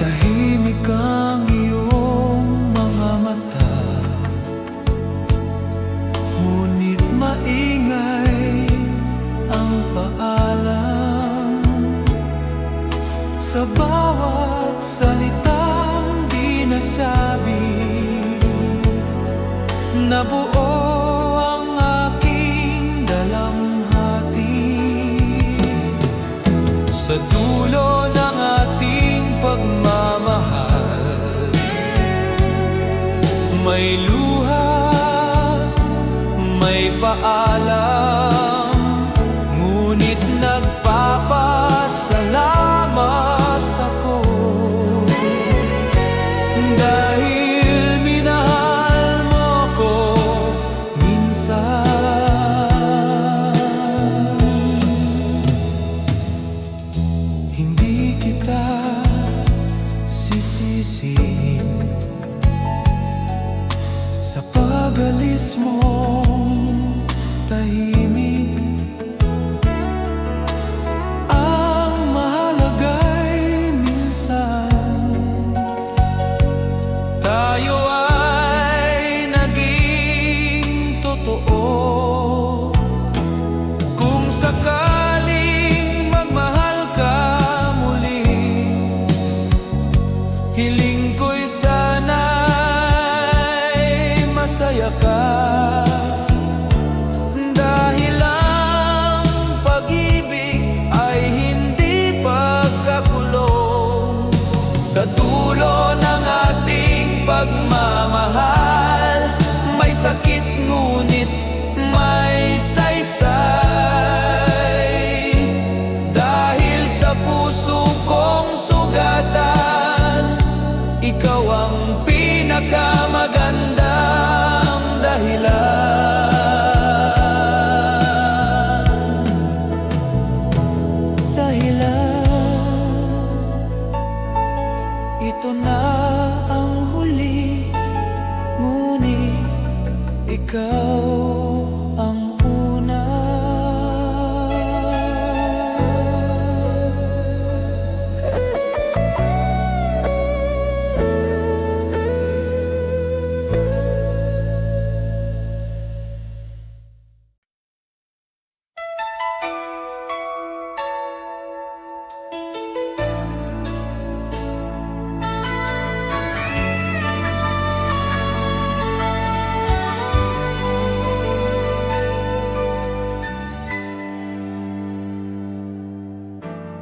Tahimik ang iyong mga mata, nabuo ang aking dalamhati sa dulo ng ating pagmamahal. May luha, may paalam, ngunit nagpapasalamat ako dahil minahal mo ko minsan. Hindi kita sisisihin sa pag-alis mong tahimik. Ang mahalaga'y minsan tayo ay naging totoo. Kung sakaling magmahal ka muli, hiling ko'y sana'y masaya ka, dahil ang pag-ibig ay hindi pagkakulong. Sa dulo ng ating pagmamahal, may sakit ngunit may saysay, dahil sa puso kong sugatan, ikaw ang pinakamagandang dahilan. Ito na ang huli, ngunit ikaw ang una.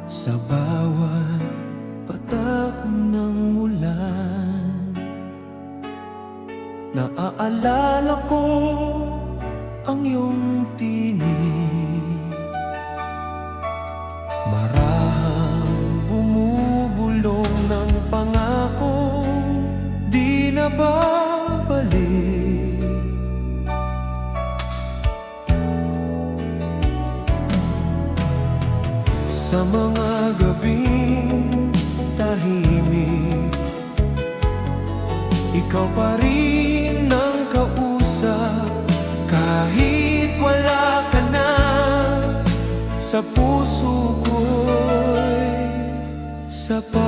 Sa bawat patak ng ulan, naaalala ko ang iyong tinig. Marahang bumubulong ng pangakong di na babalik. Sa mga gabing tahimik, ikaw pa rin ang kausap. Kahit wala ka na, sa puso ko'y sapat.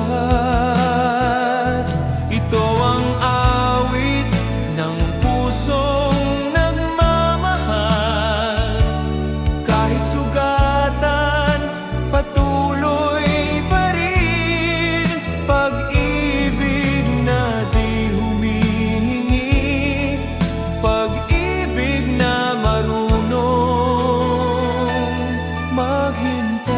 Ito ang awit ng pusong nagmamahal. Kahit sugatan, patuloy pa rin. Pag-ibig na di humihingi, pag-ibig na marunong maghintay.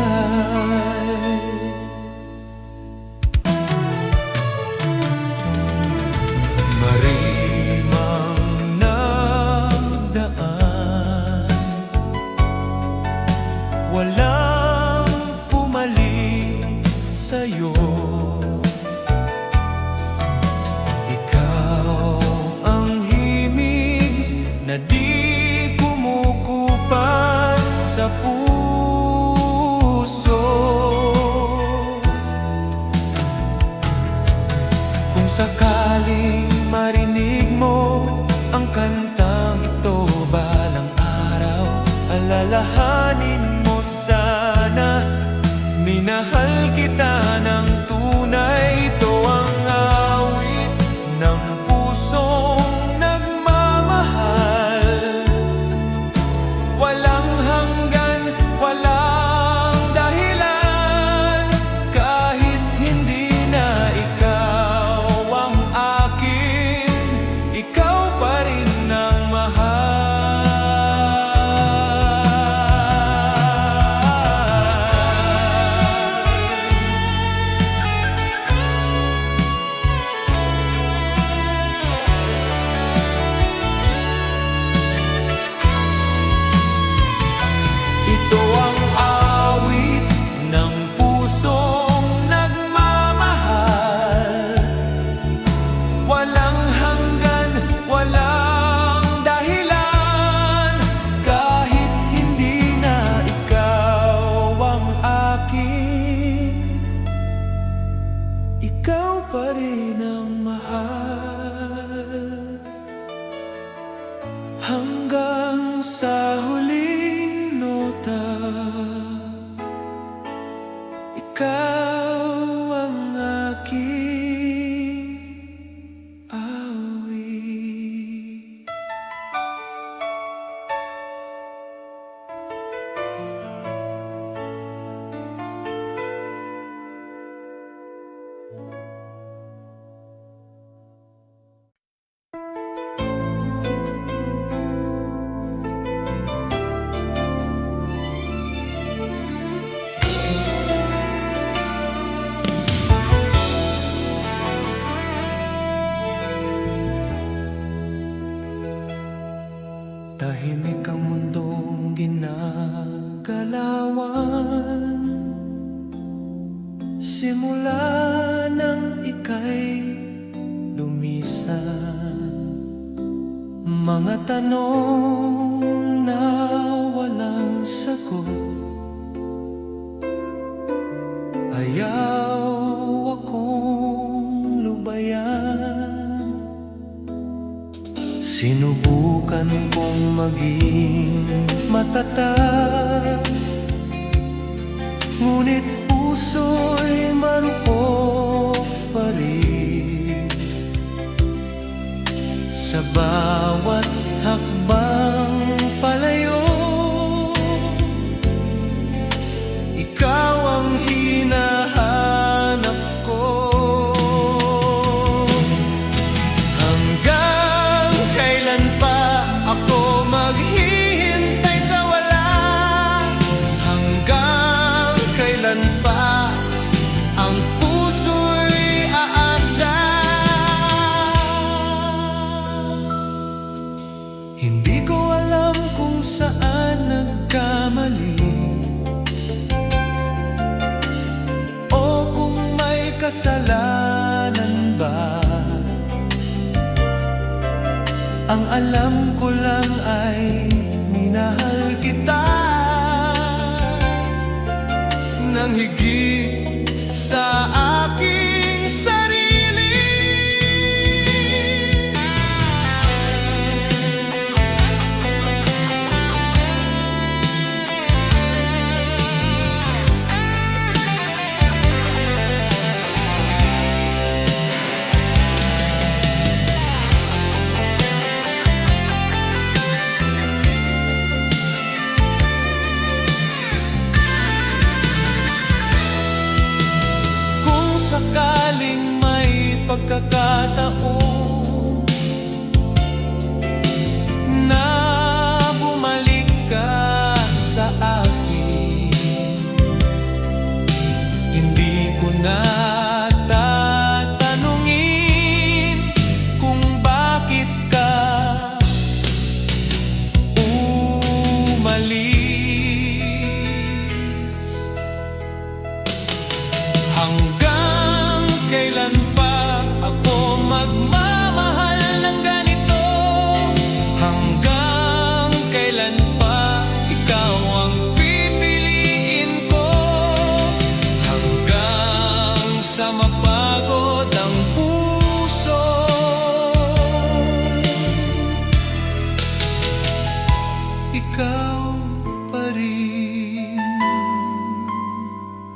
hanggang sa huling nota. Ikaw ang aking awit. Tahimik ang mundong ginagalawan, simula nang ika'y lumisan. Mga tanong na walang sagot, ayaw akong lubayan. Sinubukan kong maging matatag, ngunit puso'y marupok pa rin. Sa bawat hakbang palayo, ikaw ang hinahanap ko. Hanggang kailan pa ako maghihintay sa wala? Hanggang kailan pa ang puso'y aasa? Hindi ko alam kung saan nagkamali, o kung may kasalanan ba. Ang alam ko lang ay minahal kita nang higit sa aking sarili. Kung sakaling may pagkakataon na bumalik ka sa akin, hindi ko na tatanungin kung bakit ka umalis. Hanggang kailan pa ako magmamahal ng ganito? Hanggang kailan pa ikaw ang pipiliin ko? Hanggang sa mapagod ang puso, ikaw